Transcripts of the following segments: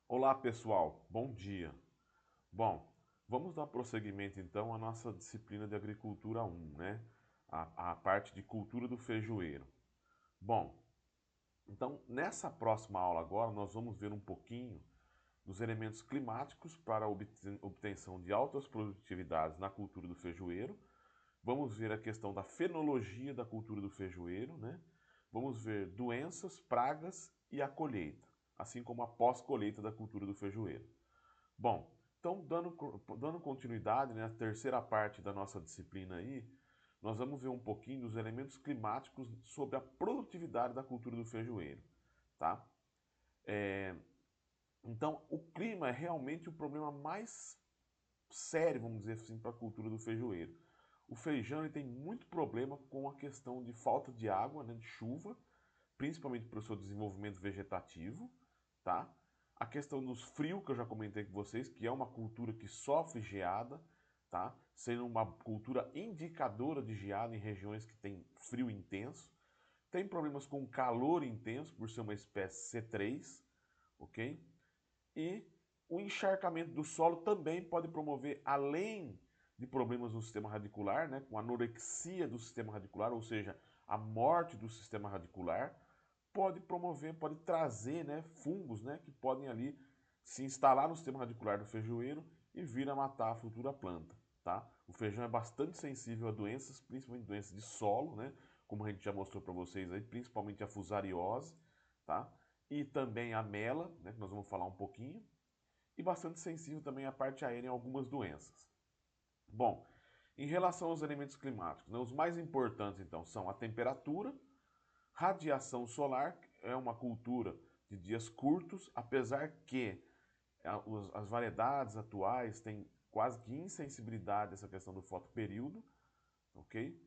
Olá pessoal, bom dia. Bom, vamos dar prosseguimento então à nossa disciplina de Agricultura 1, né? A parte de cultura do feijoeiro. Bom, então nessa próxima aula agora nós vamos ver um pouquinho dos elementos climáticos para a obtenção de altas produtividades na cultura do feijoeiro. Vamos ver a questão da fenologia da cultura do feijoeiro, né? Vamos ver doenças, pragas e a colheita, assim como a pós-colheita da cultura do feijoeiro. Bom, então dando continuidade, né, a terceira parte da nossa disciplina aí, nós vamos ver um pouquinho dos elementos climáticos sobre a produtividade da cultura do feijoeiro, tá? Então, o clima é realmente o problema mais sério, vamos dizer assim, para a cultura do feijoeiro. O feijão ele tem muito problema com a questão de falta de água, né, de chuva, principalmente para o seu desenvolvimento vegetativo, tá? A questão dos frios, que eu já comentei com vocês, que é uma cultura que sofre geada, tá? Sendo uma cultura indicadora de geada em regiões que tem frio intenso. Tem problemas com calor intenso, por ser uma espécie C3, ok? E o encharcamento do solo também pode promover, além de problemas no sistema radicular, né, com anorexia do sistema radicular, ou seja, a morte do sistema radicular, pode promover, pode trazer, né, fungos, né, que podem ali se instalar no sistema radicular do feijoeiro e vir a matar a futura planta, tá? O feijão é bastante sensível a doenças, principalmente doenças de solo, né, como a gente já mostrou para vocês aí, principalmente a fusariose, tá? E também a mela, né, que nós vamos falar um pouquinho, e bastante sensível também à parte aérea em algumas doenças. Bom, em relação aos elementos climáticos, né, os mais importantes então são a temperatura, radiação solar, é uma cultura de dias curtos, apesar que as variedades atuais têm quase que insensibilidade a essa questão do fotoperíodo, ok?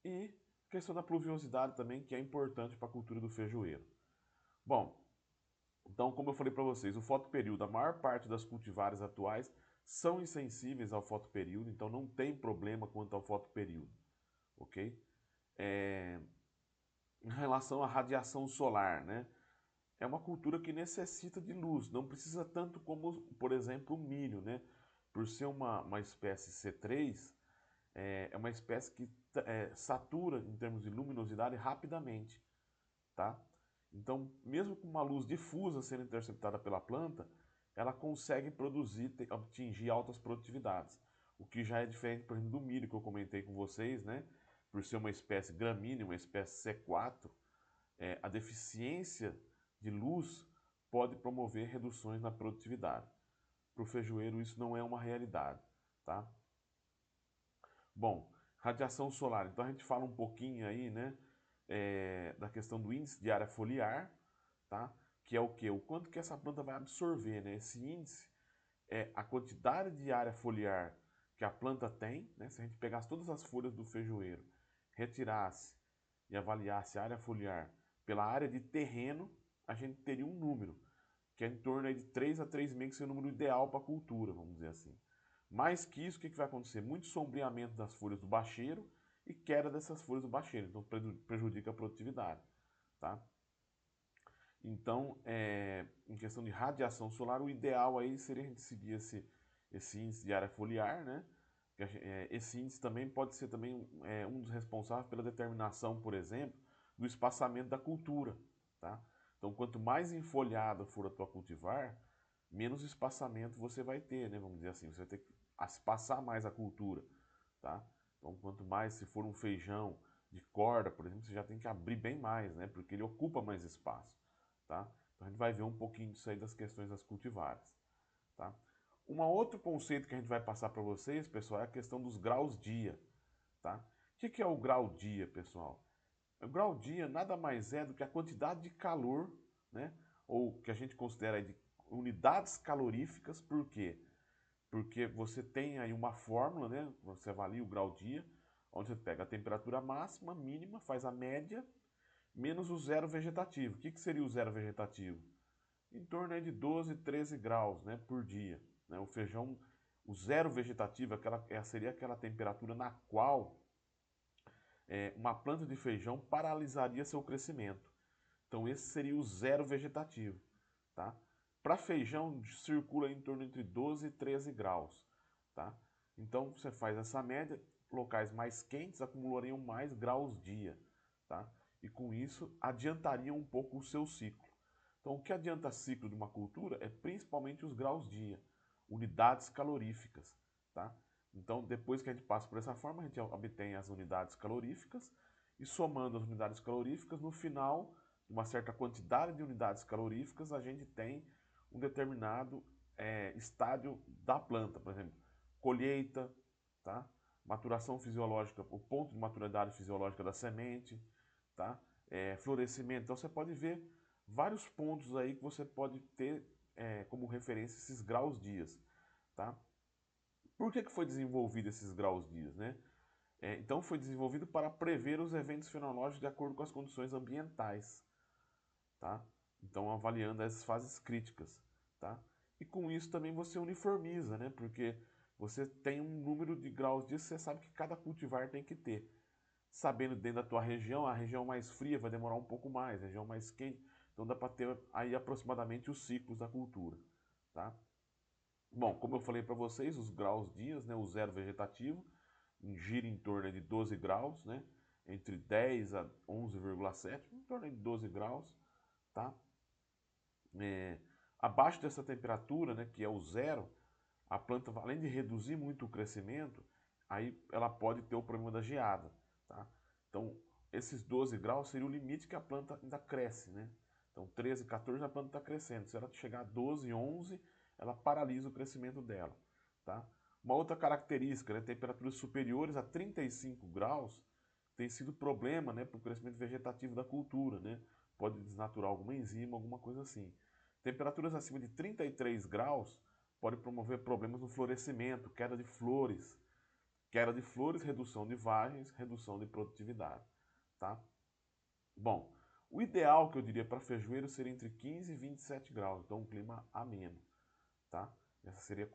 E a questão da pluviosidade também, que é importante para a cultura do feijoeiro. Bom, então, como eu falei para vocês, o fotoperíodo, a maior parte das cultivares atuais são insensíveis ao fotoperíodo, então não tem problema quanto ao fotoperíodo, ok? É, em relação à radiação solar, né? É uma cultura que necessita de luz, não precisa tanto como, por exemplo, o milho, né? Por ser uma espécie C3, é uma espécie que satura em termos de luminosidade rapidamente, tá? Então, mesmo com uma luz difusa sendo interceptada pela planta, ela consegue produzir, atingir altas produtividades. O que já é diferente, por exemplo, do milho que eu comentei com vocês, né? Por ser uma espécie gramínea, uma espécie C4, a deficiência de luz pode promover reduções na produtividade. Para o feijoeiro isso não é uma realidade, tá? Bom, radiação solar. Então a gente fala um pouquinho aí, né, da questão do índice de área foliar, tá? Que é o quê? O quanto que essa planta vai absorver, né? Esse índice é a quantidade de área foliar que a planta tem, né? Se a gente pegasse todas as folhas do feijoeiro, retirasse e avaliasse a área foliar pela área de terreno, a gente teria um número, que é em torno aí de 3 a 3,5, que seria o número ideal para a cultura, vamos dizer assim. Mais que isso, o que vai acontecer? Muito sombreamento das folhas do bacheiro e queda dessas folhas do bacheiro, então prejudica a produtividade. Tá? Então, em questão de radiação solar, o ideal aí seria a gente seguir esse índice de área foliar, né? Esse índice também pode ser também um dos responsáveis pela determinação, por exemplo, do espaçamento da cultura, tá? Então, quanto mais enfolhada for a tua cultivar, menos espaçamento você vai ter, né? Vamos dizer assim, você vai ter que espaçar mais a cultura, tá? Então, quanto mais, se for um feijão de corda, por exemplo, você já tem que abrir bem mais, né? Porque ele ocupa mais espaço, tá? Então, a gente vai ver um pouquinho disso aí das questões das cultivares, tá? Um outro conceito que a gente vai passar para vocês, pessoal, é a questão dos graus dia, tá? O que é o grau dia, pessoal? O grau dia nada mais é do que a quantidade de calor, né? Ou que a gente considera de unidades caloríficas, por quê? Porque você tem aí uma fórmula, né? Você avalia o grau dia, onde você pega a temperatura máxima, mínima, faz a média, menos o zero vegetativo. O que seria o zero vegetativo? Em torno aí de 12, 13 graus, né, por dia. Né? O feijão, o zero vegetativo, seria aquela temperatura na qual uma planta de feijão paralisaria seu crescimento. Então esse seria o zero vegetativo, tá? Para feijão, circula em torno entre 12 e 13 graus, tá? Então, você faz essa média, locais mais quentes acumulariam mais graus dia, tá? E com isso, adiantariam um pouco o seu ciclo. Então, o que adianta ciclo de uma cultura é principalmente os graus dia, unidades caloríficas, tá? Então, depois que a gente passa por essa forma, a gente obtém as unidades caloríficas e somando as unidades caloríficas, no final, uma certa quantidade de unidades caloríficas, a gente tem um determinado estádio da planta, por exemplo, colheita, tá? Maturação fisiológica, o ponto de maturidade fisiológica da semente, tá? Florescimento. Então você pode ver vários pontos aí que você pode ter como referência esses graus dias, tá? Por que foi desenvolvido esses graus dias, né? Então foi desenvolvido para prever os eventos fenológicos de acordo com as condições ambientais, tá? Então avaliando as fases críticas, tá? E com isso também você uniformiza, né? Porque você tem um número de graus dias, você sabe que cada cultivar tem que ter. Sabendo dentro da tua região, a região mais fria vai demorar um pouco mais, a região mais quente, então dá para ter aí aproximadamente os ciclos da cultura, tá? Bom, como eu falei para vocês, os graus dias, né, o zero vegetativo, gira em torno de 12 graus, né, entre 10 a 11,7, em torno de 12 graus, tá? É, abaixo dessa temperatura, né, que é o zero, a planta, além de reduzir muito o crescimento, aí ela pode ter o problema da geada, tá? Então, esses 12 graus seria o limite que a planta ainda cresce, né? Então, 13, 14 a planta está crescendo. Se ela chegar a 12, 11, ela paralisa o crescimento dela, tá? Uma outra característica, né, temperaturas superiores a 35 graus tem sido problema, né, para o crescimento vegetativo da cultura, né? Pode desnaturar alguma enzima, alguma coisa assim. Temperaturas acima de 33 graus pode promover problemas no florescimento, queda de flores, redução de vagens, redução de produtividade, tá? Bom, o ideal que eu diria para feijoeiro seria entre 15 e 27 graus, então um clima ameno, tá? Essa seria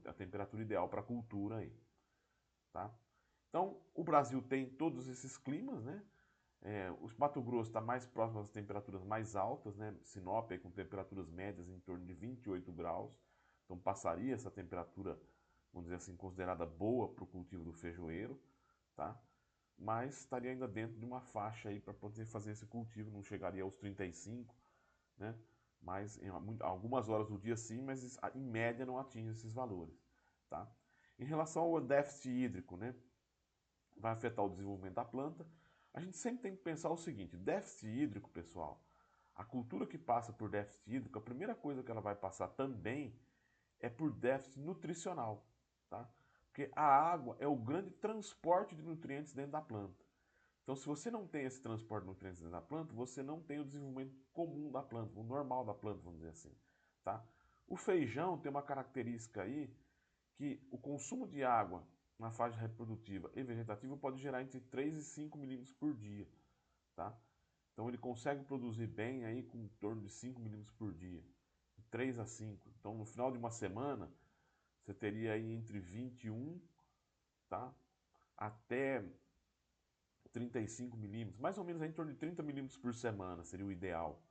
a temperatura ideal para a cultura aí, tá? Então, o Brasil tem todos esses climas, né? O Mato Grosso está mais próximo das temperaturas mais altas, né? Sinop com temperaturas médias em torno de 28 graus, então passaria essa temperatura, vamos dizer assim, considerada boa para o cultivo do feijoeiro, tá? Mas estaria ainda dentro de uma faixa aí para poder fazer esse cultivo, não chegaria aos 35, né? Mas em algumas horas do dia sim, mas em média não atinge esses valores, tá? Em relação ao déficit hídrico, né? Vai afetar o desenvolvimento da planta. A gente sempre tem que pensar o seguinte: déficit hídrico, pessoal, a cultura que passa por déficit hídrico, a primeira coisa que ela vai passar também é por déficit nutricional, tá? Porque a água é o grande transporte de nutrientes dentro da planta. Então, se você não tem esse transporte de nutrientes dentro da planta, você não tem o desenvolvimento comum da planta, o normal da planta, vamos dizer assim, tá? O feijão tem uma característica aí que o consumo de água na fase reprodutiva e vegetativa pode gerar entre 3 e 5 milímetros por dia, tá? Então ele consegue produzir bem aí com em torno de 5 milímetros por dia, de 3 a 5. Então no final de uma semana você teria aí entre 21, tá? Até 35 milímetros, mais ou menos aí em torno de 30 milímetros por semana seria o ideal,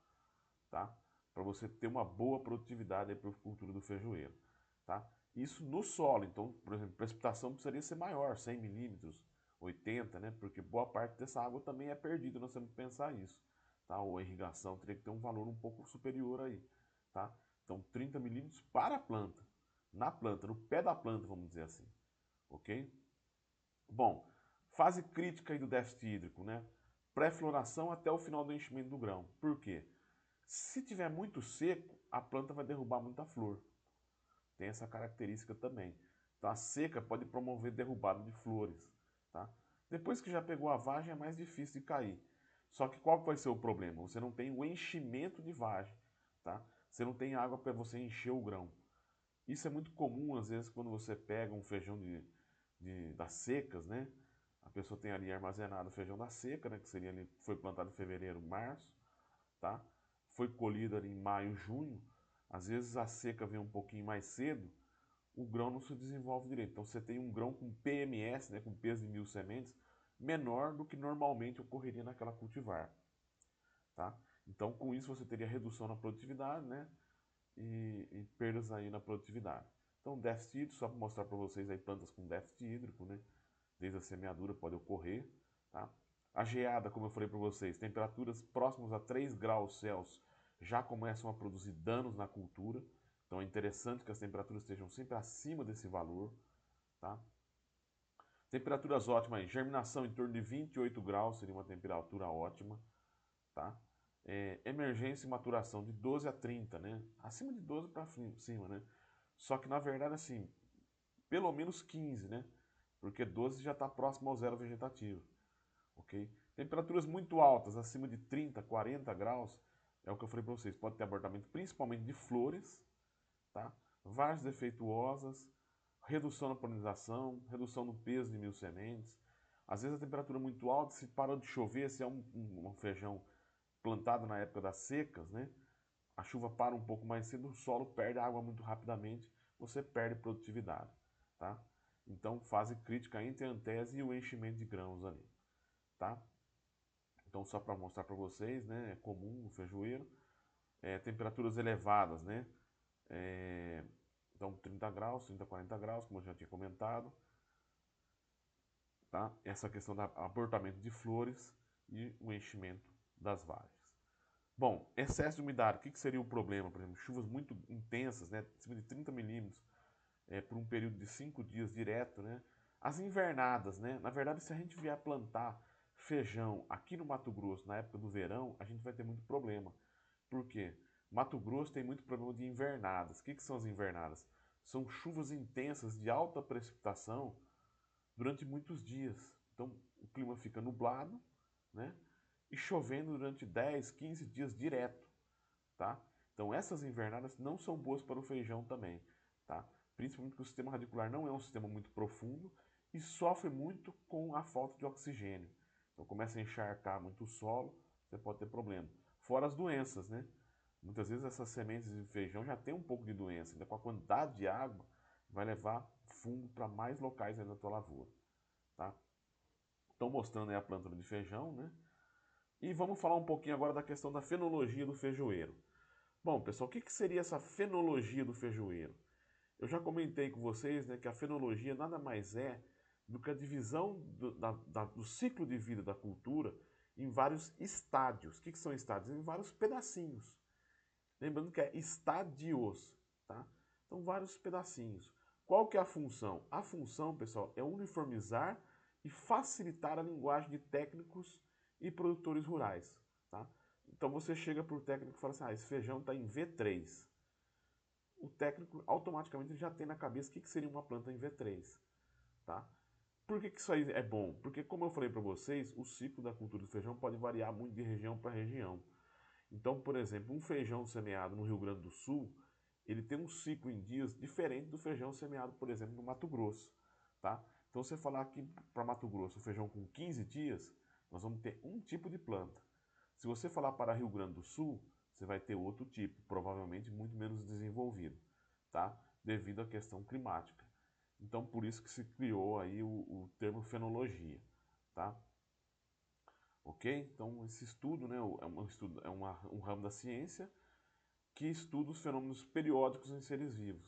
tá? Para você ter uma boa produtividade para a cultura do feijoeiro, tá? Isso no solo, então, por exemplo, precipitação precisaria ser maior, 100 milímetros, 80, né? Porque boa parte dessa água também é perdida, nós temos que pensar isso, tá? Ou a irrigação teria que ter um valor um pouco superior aí, tá? Então, 30 milímetros para a planta, na planta, no pé da planta, vamos dizer assim, ok? Bom, fase crítica aí do déficit hídrico, né? Pré-floração até o final do enchimento do grão. Por quê? Se tiver muito seco, a planta vai derrubar muita flor. Tem essa característica também. Então a seca pode promover derrubada de flores, tá? Depois que já pegou a vagem é mais difícil de cair. Só que qual vai ser o problema? Você não tem o enchimento de vagem, tá? Você não tem água para você encher o grão. Isso é muito comum às vezes quando você pega um feijão das secas, né? A pessoa tem ali armazenado o feijão da seca, né? Que seria ali, foi plantado em fevereiro, março, tá? Foi colhido ali em maio, junho. Às vezes a seca vem um pouquinho mais cedo, o grão não se desenvolve direito. Então você tem um grão com PMS, né, com peso de 1.000 sementes, menor do que normalmente ocorreria naquela cultivar, tá? Então com isso você teria redução na produtividade, né? e perdas aí na produtividade. Então, déficit hídrico, só para mostrar para vocês aí plantas com déficit hídrico, né? Desde a semeadura pode ocorrer, tá? A geada, como eu falei para vocês, temperaturas próximas a 3 graus Celsius já começam a produzir danos na cultura. Então é interessante que as temperaturas estejam sempre acima desse valor, tá? Temperaturas ótimas aí, germinação em torno de 28 graus seria uma temperatura ótima, tá? Emergência e maturação de 12 a 30, né? Acima de 12 para cima, né? Só que na verdade assim, pelo menos 15, né? Porque 12 já está próximo ao zero vegetativo, ok? Temperaturas muito altas, acima de 30, 40 graus, é o que eu falei para vocês, pode ter abortamento principalmente de flores, tá? Várias defeituosas, redução na polinização, redução no peso de mil sementes. Às vezes a temperatura é muito alta, se parou de chover, se é um feijão plantado na época das secas, né? A chuva para um pouco mais cedo, o solo perde água muito rapidamente, você perde produtividade, tá? Então, fase crítica entre a antese e o enchimento de grãos ali, tá? Então, só para mostrar para vocês, né? É comum no feijoeiro, temperaturas elevadas, né? Então, 30 graus, 30, 40 graus, como eu já tinha comentado, tá? Essa questão do abortamento de flores e o enchimento das vagens. Bom, excesso de umidade, o que seria o problema? Por exemplo, chuvas muito intensas, né? Acima de 30 milímetros, por um período de 5 dias direto, né? As invernadas, né? Na verdade, se a gente vier plantar feijão aqui no Mato Grosso na época do verão, a gente vai ter muito problema. Por quê? Mato Grosso tem muito problema de invernadas. O que são as invernadas? São chuvas intensas de alta precipitação durante muitos dias. Então, o clima fica nublado, né? E chovendo durante 10, 15 dias direto, tá? Então, essas invernadas não são boas para o feijão também, tá? Principalmente porque o sistema radicular não é um sistema muito profundo e sofre muito com a falta de oxigênio. Então, começa a encharcar muito o solo, você pode ter problema. Fora as doenças, né? Muitas vezes essas sementes de feijão já tem um pouco de doença, ainda com a quantidade de água, vai levar fungo para mais locais aí na tua lavoura, tá? Estão mostrando aí a planta de feijão, né? E vamos falar um pouquinho agora da questão da fenologia do feijoeiro. Bom, pessoal, o que seria essa fenologia do feijoeiro? Eu já comentei com vocês, né, que a fenologia nada mais é do que a divisão do ciclo de vida da cultura em vários estádios. O que são estádios? Em vários pedacinhos. Lembrando que é estadios, tá? Então, vários pedacinhos. Qual que é a função? A função, pessoal, é uniformizar e facilitar a linguagem de técnicos e produtores rurais, tá? Então, você chega para o técnico e fala assim, esse feijão está em V3. O técnico automaticamente já tem na cabeça o que seria uma planta em V3, tá? Por que isso aí é bom? Porque, como eu falei para vocês, o ciclo da cultura do feijão pode variar muito de região para região. Então, por exemplo, um feijão semeado no Rio Grande do Sul, ele tem um ciclo em dias diferente do feijão semeado, por exemplo, no Mato Grosso, tá? Então, você falar aqui para Mato Grosso, o feijão com 15 dias, nós vamos ter um tipo de planta. Se você falar para Rio Grande do Sul, você vai ter outro tipo, provavelmente muito menos desenvolvido, tá? Devido à questão climática. Então, por isso que se criou aí o termo fenologia, tá? Ok? Então, esse estudo, né, um ramo da ciência que estuda os fenômenos periódicos em seres vivos.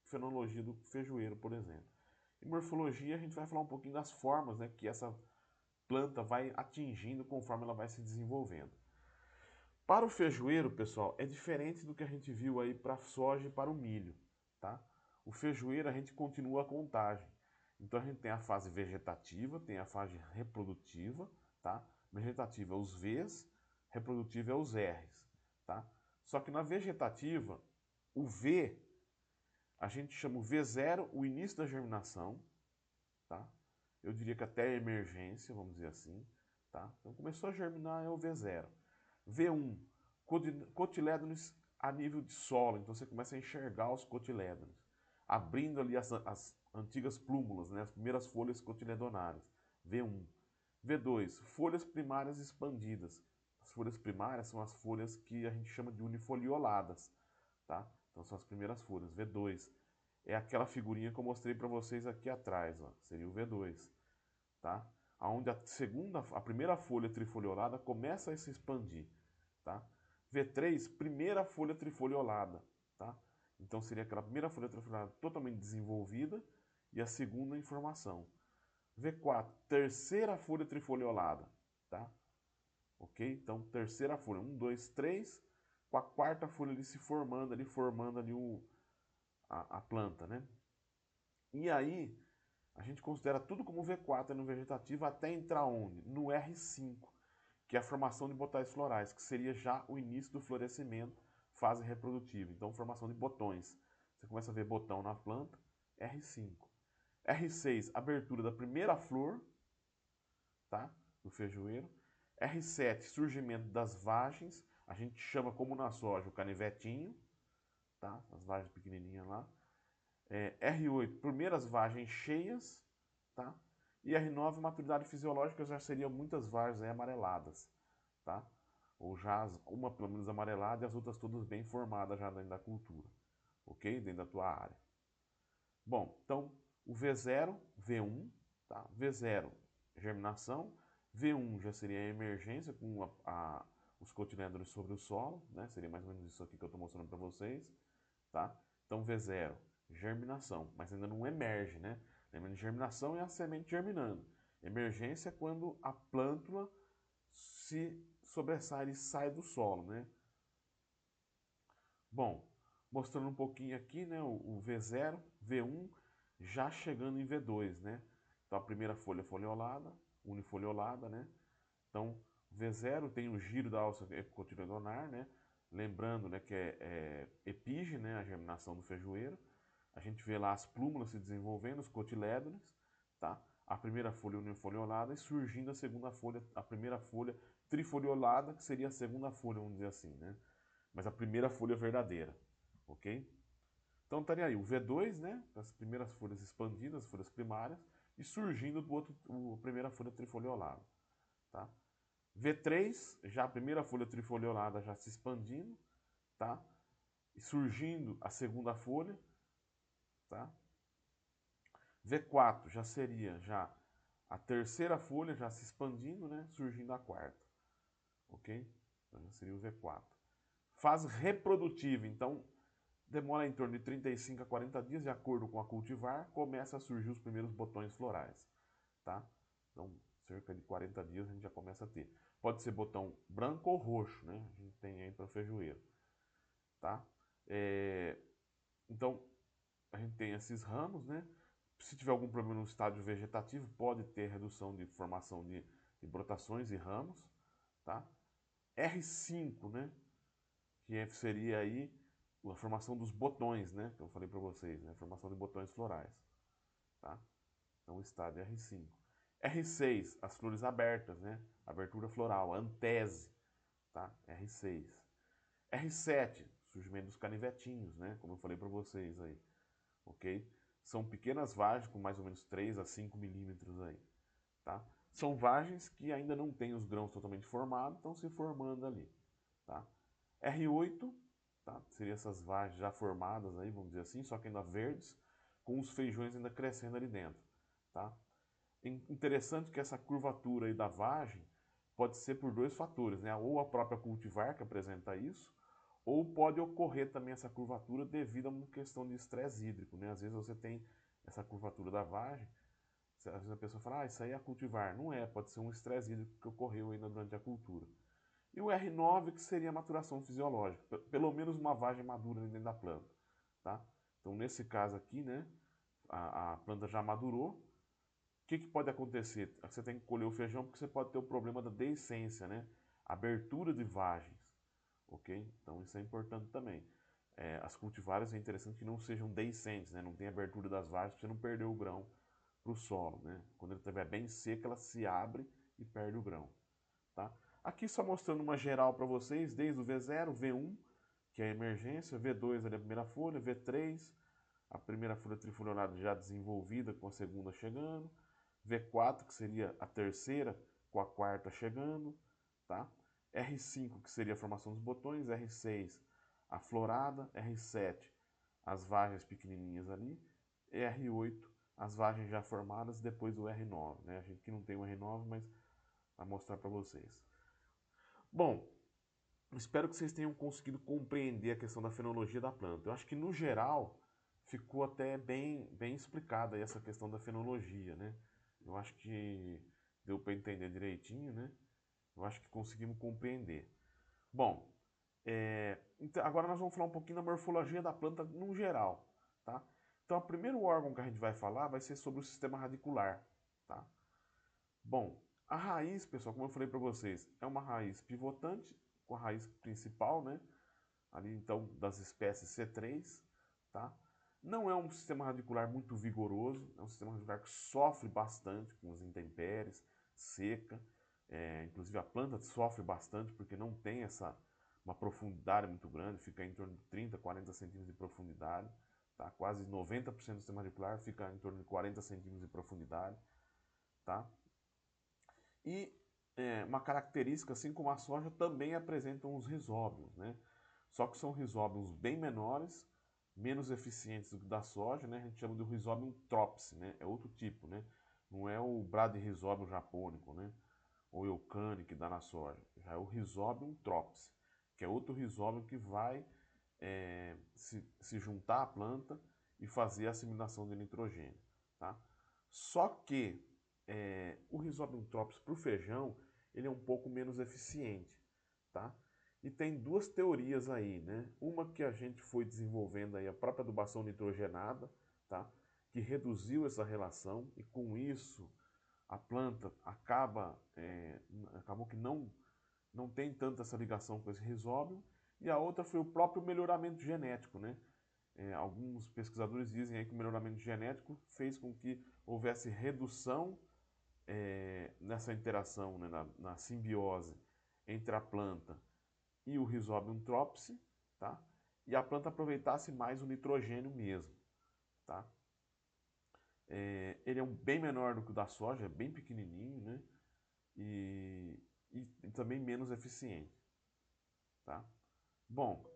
Fenologia do feijoeiro, por exemplo. Em morfologia, a gente vai falar um pouquinho das formas, né, que essa planta vai atingindo conforme ela vai se desenvolvendo. Para o feijoeiro, pessoal, é diferente do que a gente viu aí para a soja e para o milho, tá? O feijoeiro a gente continua a contagem. Então a gente tem a fase vegetativa, tem a fase reprodutiva, tá? Vegetativa é os Vs, reprodutiva é os Rs, tá? Só que na vegetativa, o V, a gente chama o V0 o início da germinação, tá? Eu diria que até a emergência, vamos dizer assim, tá? Então começou a germinar é o V0. V1, cotilédones a nível de solo, então você começa a enxergar os cotilédones, abrindo ali as antigas plúmulas, né, as primeiras folhas cotiledonares. V1. V2, folhas primárias expandidas. As folhas primárias são as folhas que a gente chama de unifolioladas, tá? Então são as primeiras folhas. V2 é aquela figurinha que eu mostrei para vocês aqui atrás, ó, seria o V2, tá? Onde a primeira folha trifoliolada começa a se expandir, tá? V3, primeira folha trifoliolada, tá? Então seria aquela primeira folha trifoliolada totalmente desenvolvida e a segunda em formação. V4, terceira folha trifoliolada, tá? Ok? Então, terceira folha, 1, 2, 3, com a quarta folha ali se formando ali a planta, né? E aí, a gente considera tudo como V4 no vegetativo até entrar onde? No R5, que é a formação de botais florais, que seria já o início do florescimento, fase reprodutiva. Então, formação de botões. Você começa a ver botão na planta, R5. R6, abertura da primeira flor, tá? Do feijoeiro. R7, surgimento das vagens. A gente chama, como na soja, o canivetinho, tá? As vagens pequenininhas lá. R8, primeiras vagens cheias, tá? E R9, maturidade fisiológica, já seriam muitas vagens aí amareladas, tá? Ou já uma pelo menos amarelada e as outras todas bem formadas já dentro da cultura, ok? Dentro da tua área. Bom, então o V0, V1, tá? V0, germinação. V1 já seria a emergência com os cotilédonos sobre o solo, né? Seria mais ou menos isso aqui que eu estou mostrando para vocês, tá? Então V0, germinação, mas ainda não emerge, né? Lembrando, germinação é a semente germinando. Emergência é quando a plântula se sobressai e sai do solo, né? Bom, mostrando um pouquinho aqui, né, o V0, V1, já chegando em V2, né? Então a primeira folha foliolada, unifoliolada, né? Então V0 tem o giro da alça cotiledonar, né? Lembrando, né, que é epígene, né, a germinação do feijoeiro. A gente vê lá as plúmulas se desenvolvendo, os cotilédones, tá? A primeira folha unifoliolada e surgindo a segunda folha, a primeira folha trifoliolada, que seria a segunda folha, vamos dizer assim, né? Mas a primeira folha verdadeira, ok? Então estaria aí o V2, né? As primeiras folhas expandidas, as folhas primárias, e surgindo do outro, a primeira folha trifoliolada, tá? V3, já a primeira folha trifoliolada já se expandindo, tá? E surgindo a segunda folha, tá? V4 já seria já a terceira folha já se expandindo, né? Surgindo a quarta, ok? Então já seria o V4. Fase reprodutiva, então demora em torno de 35 a 40 dias, de acordo com a cultivar, começa a surgir os primeiros botões florais, tá? Então, cerca de 40 dias a gente já começa a ter. Pode ser botão branco ou roxo, né? A gente tem aí para feijoeiro, tá? Então, a gente tem esses ramos, né? Se tiver algum problema no estágio vegetativo, pode ter redução de formação de brotações e ramos, tá? R5, né? Que seria aí a formação dos botões, né? Que eu falei para vocês, né? A formação de botões florais, tá? Então, o estádio R5. R6, as flores abertas, né? Abertura floral, antese, tá? R6. R7, surgimento dos canivetinhos, né? Como eu falei para vocês aí, ok? São pequenas vagens com mais ou menos 3 a 5 milímetros aí, tá? São vagens que ainda não têm os grãos totalmente formados, estão se formando ali, tá? R8, tá? Seria essas vagens já formadas aí, vamos dizer assim, só que ainda verdes, com os feijões ainda crescendo ali dentro, tá? Interessante que essa curvatura aí da vagem pode ser por dois fatores, né? Ou a própria cultivar que apresenta isso, ou pode ocorrer também essa curvatura devido a uma questão de estresse hídrico, né? Às vezes você tem essa curvatura da vagem, às vezes a pessoa fala, isso aí é a cultivar. Não é, pode ser um estresse hídrico que ocorreu ainda durante a cultura. E o R9, que seria a maturação fisiológica, pelo menos uma vagem madura dentro da planta, tá? Então, nesse caso aqui, né, a planta já madurou. O que pode acontecer? Você tem que colher o feijão porque você pode ter o problema da deiscência, né? Abertura de vagens, ok? Então, isso é importante também. As cultivares é interessante que não sejam deiscentes, né? Não tem abertura das vagens para você não perder o grão para o solo, né? Quando ele estiver bem seco, ela se abre e perde o grão, tá? Aqui só mostrando uma geral para vocês, desde o V0, V1, que é a emergência, V2 ali a primeira folha, V3, a primeira folha trifoliolada já desenvolvida com a segunda chegando, V4, que seria a terceira com a quarta chegando, tá? R5, que seria a formação dos botões, R6, a florada, R7, as vagens pequenininhas ali, e R8, as vagens já formadas, depois o R9, né? A gente que não tem o R9, mas vai mostrar para vocês. Bom, Espero que vocês tenham conseguido compreender a questão da fenologia da planta. Eu acho que, no geral, ficou até bem explicada aí essa questão da fenologia, né? Eu acho que deu para entender direitinho, né? Eu acho que conseguimos compreender. Bom, então, agora nós vamos falar um pouquinho da morfologia da planta no geral, tá? Então, o primeiro órgão que a gente vai falar vai ser sobre o sistema radicular, tá? Bom, a raiz, pessoal, como eu falei para vocês, é uma raiz pivotante, com a raiz principal, né? Ali, então, das espécies C3, tá? Não é um sistema radicular muito vigoroso, é um sistema radicular que sofre bastante com as intempéries, seca, inclusive a planta sofre bastante porque não tem uma profundidade muito grande, fica em torno de 30, 40 centímetros de profundidade, tá? Quase 90% do sistema radicular fica em torno de 40 centímetros de profundidade, tá? E uma característica, assim como a soja, também apresentam os rizóbios, né? Só que são rizóbios bem menores, menos eficientes do que da soja, né? A gente chama de Rhizobium tropse, né? É outro tipo, né? Não é o Bradyrhizobium japônico, né? Ou eucane que dá na soja. Já é o Rhizobium tropse, que é outro rizóbio que vai se juntar à planta e fazer a assimilação de nitrogênio, tá? Só que o Rhizobium tropis para o feijão ele é um pouco menos eficiente, tá? E tem duas teorias aí, né? Uma que a gente foi desenvolvendo aí, a própria adubação nitrogenada, tá? Que reduziu essa relação e com isso a planta acabou que não tem tanta essa ligação com esse risóbio. E a outra foi o próprio melhoramento genético, né? Alguns pesquisadores dizem aí que o melhoramento genético fez com que houvesse redução nessa interação, né, na simbiose entre a planta e o Rhizobium tropse, tá? E a planta aproveitasse mais o nitrogênio mesmo, tá? Ele é bem menor do que o da soja, é bem pequenininho, né? E, e também menos eficiente, tá? Bom,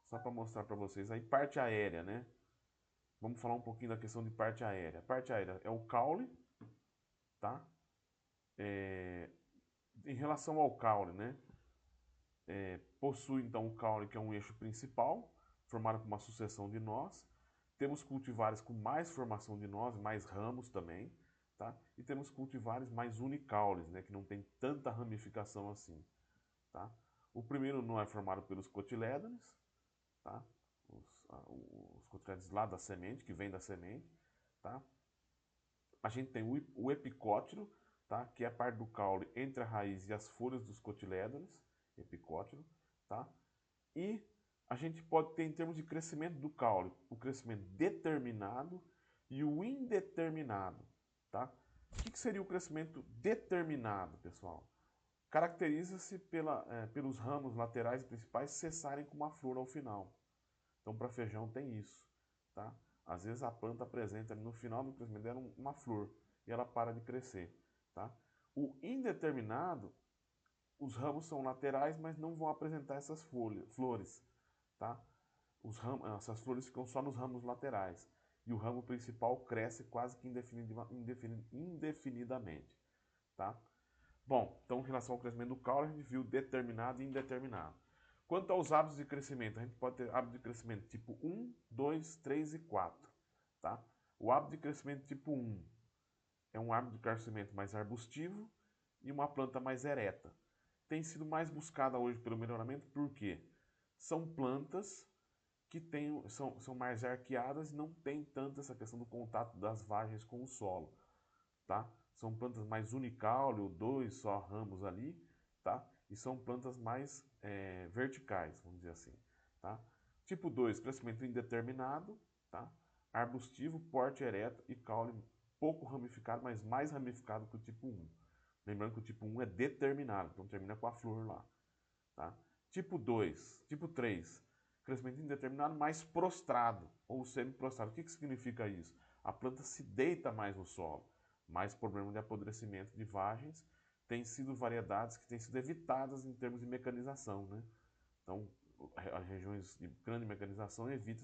só para mostrar para vocês aí, parte aérea, né? Vamos falar um pouquinho da questão de parte aérea. A parte aérea é o caule, tá? Em relação ao caule, né? Possui então o caule, que é um eixo principal, formado por uma sucessão de nós. Temos cultivares com mais formação de nós, mais ramos também, tá? E temos cultivares mais unicaules, né? Que não tem tanta ramificação assim, tá? O primeiro nó é formado pelos cotilédones, tá? Os cotilédones lá da semente, que vem da semente, tá? A gente tem o epicótilo, tá? Que é a parte do caule entre a raiz e as folhas dos cotilédones, epicótilo, tá? E a gente pode ter, em termos de crescimento do caule, o crescimento determinado e o indeterminado, tá? O que seria o crescimento determinado, pessoal? Caracteriza-se pelos ramos laterais e principais cessarem com uma flor ao final. Então, para feijão tem isso, tá? Às vezes a planta apresenta no final do crescimento dela uma flor e ela para de crescer, tá? O indeterminado, os ramos são laterais, mas não vão apresentar essas flores, tá? Essas flores ficam só nos ramos laterais e o ramo principal cresce quase que indefinidamente, tá? Bom, então em relação ao crescimento do caule, a gente viu determinado e indeterminado. Quanto aos hábitos de crescimento, a gente pode ter hábito de crescimento tipo 1, 2, 3 e 4. Tá? O hábito de crescimento tipo 1 é um hábito de crescimento mais arbustivo e uma planta mais ereta. Tem sido mais buscada hoje pelo melhoramento porque são plantas que são mais arqueadas e não tem tanto essa questão do contato das vagens com o solo, tá? São plantas mais unicaule, ou dois só ramos ali, tá? E são plantas mais verticais, vamos dizer assim, tá? Tipo 2, crescimento indeterminado, tá? Arbustivo, porte ereto e caule pouco ramificado, mas mais ramificado que o tipo 1. Lembrando que o tipo 1 é determinado, então termina com a flor lá, tá? Tipo 3, crescimento indeterminado, mais prostrado ou semi-prostrado. O que significa isso? A planta se deita mais no solo, mais problema de apodrecimento de vagens. Tem sido variedades que têm sido evitadas em termos de mecanização, né? Então, as regiões de grande mecanização evita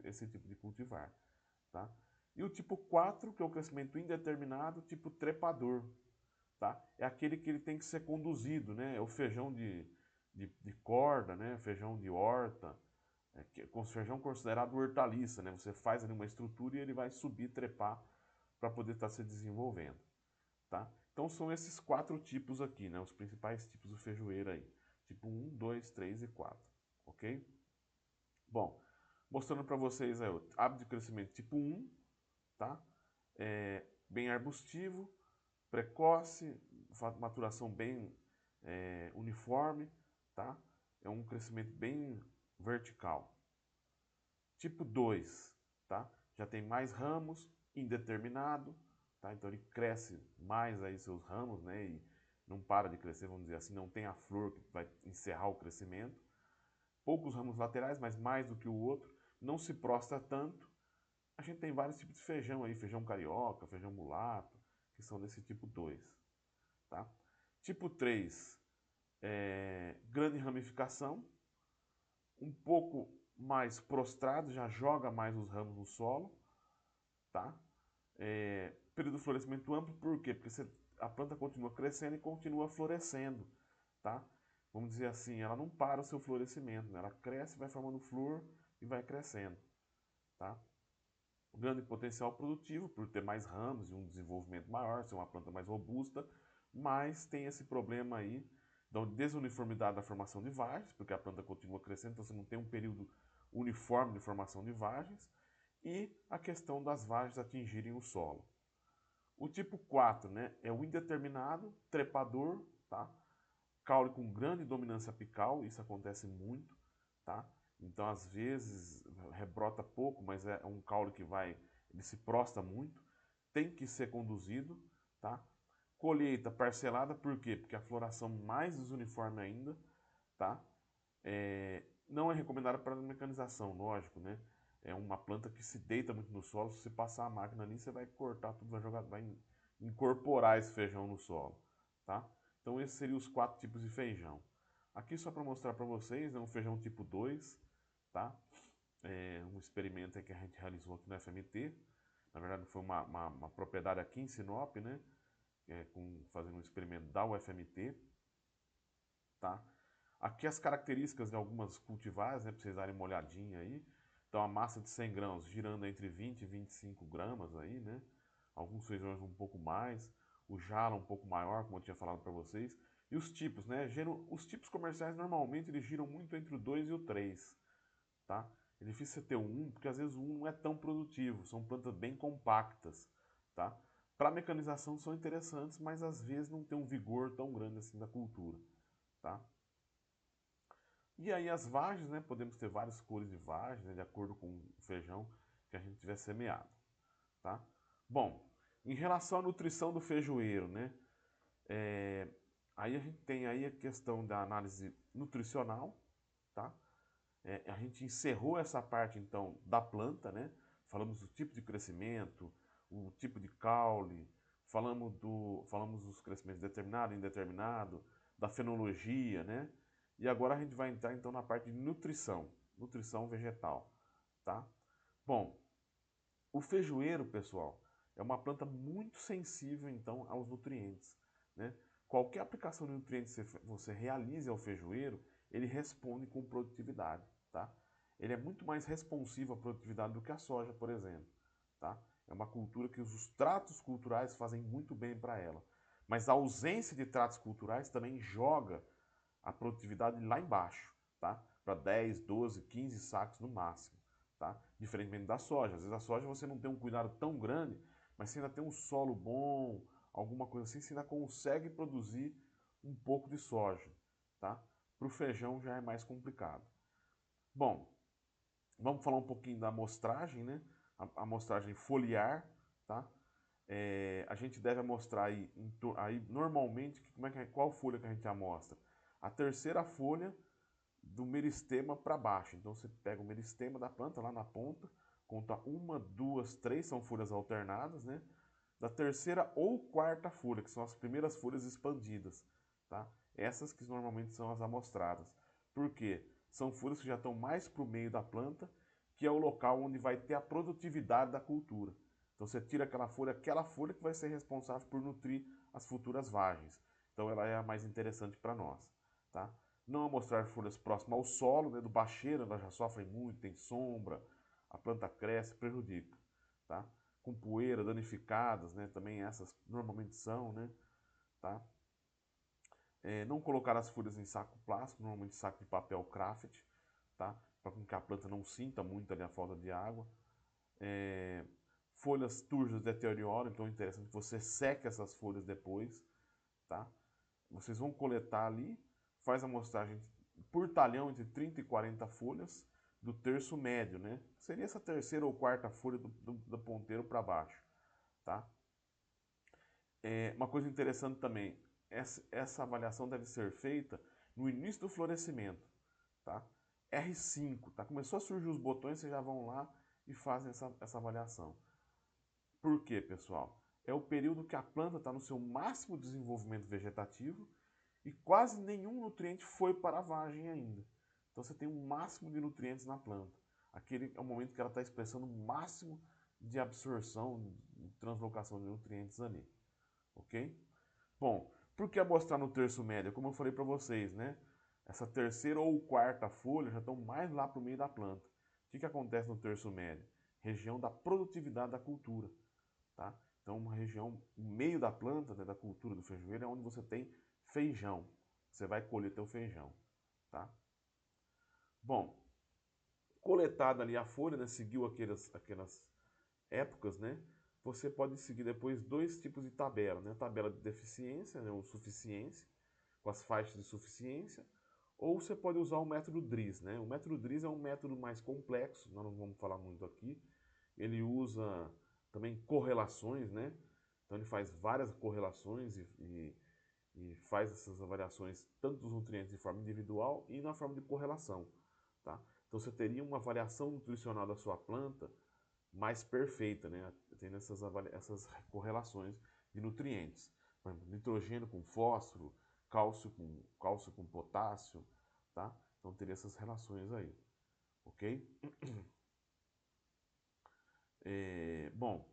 esse tipo de cultivar, tá? E o tipo 4, que é o crescimento indeterminado, tipo trepador, tá? É aquele que ele tem que ser conduzido, né? É o feijão de corda, né? Feijão de horta, feijão considerado hortaliça, né? Você faz ali uma estrutura e ele vai subir, trepar para poder estar se desenvolvendo, tá? Então são esses 4 tipos aqui, né? Os principais tipos do feijoeiro aí. Tipo 1, 2, 3 e 4, ok? Bom, mostrando para vocês aí o hábito de crescimento tipo 1, tá? Bem arbustivo, precoce, maturação bem uniforme, tá? É um crescimento bem vertical. Tipo 2, tá? Já tem mais ramos, indeterminado, tá? Então ele cresce mais aí seus ramos, né? E não para de crescer, vamos dizer assim, não tem a flor que vai encerrar o crescimento. Poucos ramos laterais, mas mais do que o outro. Não se prostra tanto. A gente tem vários tipos de feijão aí, feijão carioca, feijão mulato, que são desse tipo 2, tá? Tipo 3, grande ramificação, um pouco mais prostrado, já joga mais os ramos no solo, tá? Período de florescimento amplo, por quê? Porque a planta continua crescendo e continua florescendo, tá? Vamos dizer assim, ela não para o seu florescimento, né? Ela cresce, vai formando flor e vai crescendo, tá? Grande potencial produtivo, por ter mais ramos e um desenvolvimento maior, ser uma planta mais robusta, mas tem esse problema aí da desuniformidade da formação de vagens, porque a planta continua crescendo, então você não tem um período uniforme de formação de vagens, e a questão das vagens atingirem o solo. O tipo 4, né, é o indeterminado, trepador, tá? Caule com grande dominância apical, isso acontece muito, tá? Então, às vezes, rebrota pouco, mas é um caule que ele se prostra muito, tem que ser conduzido, tá? Colheita parcelada, por quê? Porque a floração mais desuniforme ainda, tá? Não é recomendada para mecanização, lógico, né? É uma planta que se deita muito no solo, se você passar a máquina ali, você vai cortar tudo, vai incorporar esse feijão no solo, tá? Então esses seriam os 4 tipos de feijão. Aqui só para mostrar para vocês, é um feijão tipo 2, tá? Um experimento que a gente realizou aqui no FMT. Na verdade foi uma propriedade aqui em Sinop, né? Fazendo um experimento da UFMT, tá? Aqui as características de algumas cultivares, né, para vocês darem uma olhadinha aí. Então a massa de 100 grãos girando entre 20 e 25 gramas aí, né? Alguns feijões um pouco mais, o jala um pouco maior, como eu tinha falado para vocês. E os tipos, né? Os tipos comerciais normalmente eles giram muito entre o 2 e o 3, tá? É difícil você ter um 1, porque às vezes o 1 não é tão produtivo, são plantas bem compactas, tá? Para mecanização são interessantes, mas às vezes não tem um vigor tão grande assim da cultura, tá? E aí as vagens, né? Podemos ter várias cores de vagem, né, de acordo com o feijão que a gente tiver semeado, tá? Bom, em relação à nutrição do feijoeiro, né? Aí a gente tem aí a questão da análise nutricional, tá? A gente encerrou essa parte então da planta, né? Falamos do tipo de crescimento, o tipo de caule, falamos dos crescimentos determinado, indeterminado, da fenologia, né? E agora a gente vai entrar então na parte de nutrição, nutrição vegetal, tá? Bom, o feijoeiro, pessoal, é uma planta muito sensível então aos nutrientes, né? Qualquer aplicação de nutrientes que você realize ao feijoeiro, ele responde com produtividade, tá? Ele é muito mais responsivo à produtividade do que a soja, por exemplo, tá? É uma cultura que os tratos culturais fazem muito bem para ela. Mas a ausência de tratos culturais também joga a produtividade lá embaixo, tá? Para 10, 12, 15 sacos no máximo, tá? Diferentemente da soja. Às vezes a soja você não tem um cuidado tão grande, mas você ainda tem um solo bom, alguma coisa assim, você ainda consegue produzir um pouco de soja, tá? Para o feijão já é mais complicado. Bom, vamos falar um pouquinho da amostragem, né? A amostragem foliar, tá? A gente deve amostrar aí normalmente, qual folha que a gente amostra? A terceira folha do meristema para baixo. Então você pega o meristema da planta lá na ponta, conta uma, duas, três, são folhas alternadas, né? Da terceira ou quarta folha, que são as primeiras folhas expandidas, tá? Essas que normalmente são as amostradas. Por quê? São folhas que já estão mais para o meio da planta, que é o local onde vai ter a produtividade da cultura. Então você tira aquela folha que vai ser responsável por nutrir as futuras vagens. Então ela é a mais interessante para nós, tá? Não amostrar folhas próximas ao solo, né? Do bacheiro, elas já sofrem muito, tem sombra, a planta cresce, prejudica, tá? Com poeira, danificadas, né? Também essas normalmente são, né? Tá? Não colocar as folhas em saco plástico, normalmente saco de papel craft, tá? Para que a planta não sinta muito ali a falta de água. Folhas turjas deterioram, então é interessante que você seque essas folhas depois, tá? Vocês vão coletar ali, faz a amostragem por talhão entre 30 e 40 folhas do terço médio, né? Seria essa terceira ou quarta folha do ponteiro para baixo, tá? Uma coisa interessante também, essa avaliação deve ser feita no início do florescimento, tá? R5, tá? Começou a surgir os botões, vocês já vão lá e fazem essa avaliação. Por quê, pessoal? É o período que a planta está no seu máximo desenvolvimento vegetativo e quase nenhum nutriente foi para a vagem ainda. Então você tem um máximo de nutrientes na planta. Aquele é o momento que ela está expressando o máximo de absorção, de translocação de nutrientes ali. Ok? Bom, por que amostrar no terço médio? Como eu falei para vocês, né? Essa terceira ou quarta folha já estão mais lá para o meio da planta. O que acontece no terço médio? Região da produtividade da cultura. Tá? Então, uma região no meio da planta, né, da cultura do feijoeiro, é onde você tem feijão. Você vai colher teu feijão. Tá? Bom, coletada ali a folha, né, seguiu aquelas épocas, né? Você pode seguir depois dois tipos de tabela, né? Tabela de deficiência, né, ou suficiência, com as faixas de suficiência, ou você pode usar o método DRIS, né? O método DRIS é um método mais complexo, nós não vamos falar muito aqui. Ele usa também correlações, né? Então ele faz várias correlações e faz essas avaliações tanto dos nutrientes de forma individual e na forma de correlação, tá? Então você teria uma avaliação nutricional da sua planta mais perfeita, né? Tendo essas correlações de nutrientes. Por exemplo, nitrogênio com fósforo, cálcio com potássio, tá? Então teria essas relações aí, ok? Bom,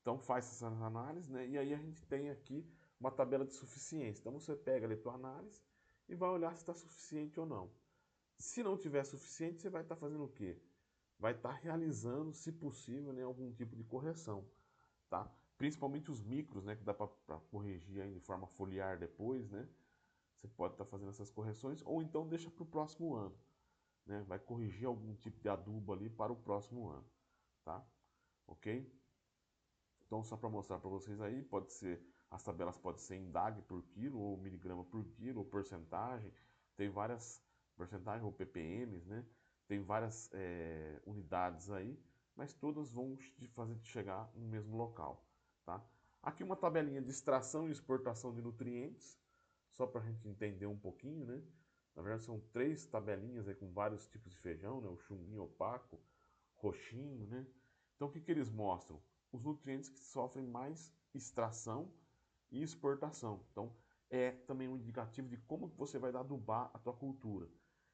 então faz essas análises, né? E aí a gente tem aqui uma tabela de suficiência. Então você pega ali a tua análise e vai olhar se está suficiente ou não. Se não tiver suficiente, você vai estar fazendo o quê? Vai estar realizando, se possível, né, algum tipo de correção, tá? Principalmente os micros, né, que dá para corrigir aí de forma foliar depois, né? Você pode estar fazendo essas correções ou então deixa para o próximo ano, né? Vai corrigir algum tipo de adubo ali para o próximo ano, tá? Ok? Então, só para mostrar para vocês aí, pode ser, as tabelas podem ser em DAG por quilo, ou miligrama por quilo, ou porcentagem. Tem várias porcentagens, ou ppms, né? Tem várias unidades aí, mas todas vão te fazer chegar no mesmo local, tá? Aqui uma tabelinha de extração e exportação de nutrientes, só para a gente entender um pouquinho, né? Na verdade são três tabelinhas aí com vários tipos de feijão, né? O chumbinho opaco, roxinho, né? Então o que eles mostram? Os nutrientes que sofrem mais extração e exportação. Então, é também um indicativo de como você vai adubar a tua cultura.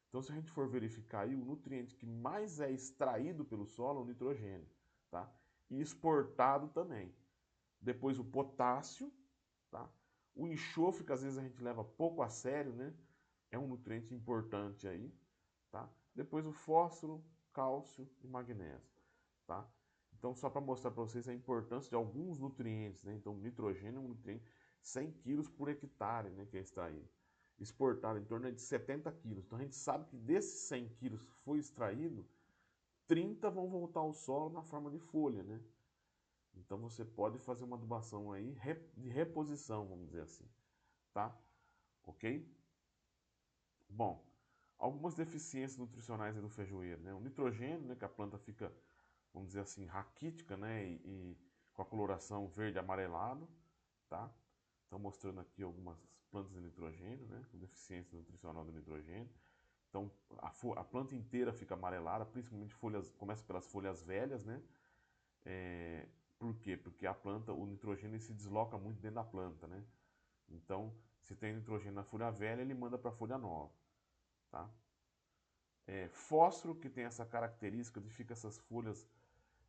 Então, se a gente for verificar aí, o nutriente que mais é extraído pelo solo é o nitrogênio, tá? E exportado também. Depois o potássio, tá? O enxofre, que às vezes a gente leva pouco a sério, né? É um nutriente importante aí, tá? Depois o fósforo, cálcio e magnésio, tá? Então, só para mostrar para vocês a importância de alguns nutrientes, né? Então, o nitrogênio é um nutriente 100 quilos por hectare, né? Que é extraído. Exportado em torno de 70 quilos. Então, a gente sabe que desses 100 quilos que foi extraído, 30 vão voltar ao solo na forma de folha, né? Então, você pode fazer uma adubação aí de reposição, vamos dizer assim, tá? Ok? Bom, algumas deficiências nutricionais do feijoeiro, né? O nitrogênio, né? Que a planta fica, vamos dizer assim, raquítica, né? E com a coloração verde amarelado, tá? Estão mostrando aqui algumas plantas de nitrogênio, né? Com deficiência nutricional do nitrogênio. Então, a planta inteira fica amarelada, principalmente folhas, começa pelas folhas velhas, né? Por quê? Porque a planta, o nitrogênio se desloca muito dentro da planta, né? Então, se tem nitrogênio na folha velha, ele manda para a folha nova, tá? Fósforo, que tem essa característica de ficar essas folhas,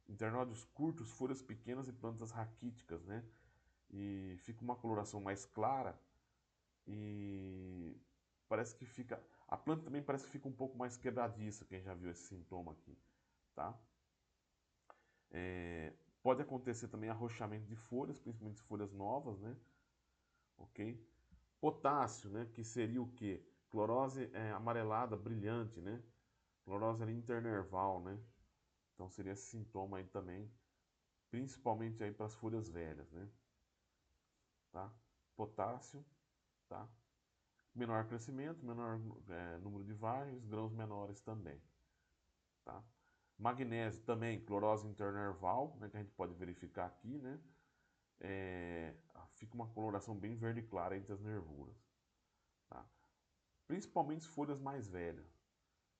internódios curtos, folhas pequenas e plantas raquíticas, né? E fica uma coloração mais clara e parece que fica... A planta também parece que fica um pouco mais quebradiça, quem já viu esse sintoma aqui, tá? Pode acontecer também arrochamento de folhas, principalmente folhas novas, né? Ok? Potássio, né? Que seria o quê? Clorose amarelada, brilhante, né? Clorose ali internerval, né? Então seria esse sintoma aí também, principalmente aí para as folhas velhas, né? Tá? Potássio, tá? Menor crescimento, menor número de vagens, grãos menores também, tá? Magnésio também, clorose internerval, né, que a gente pode verificar aqui, né? Fica uma coloração bem verde clara entre as nervuras, tá? Principalmente as folhas mais velhas,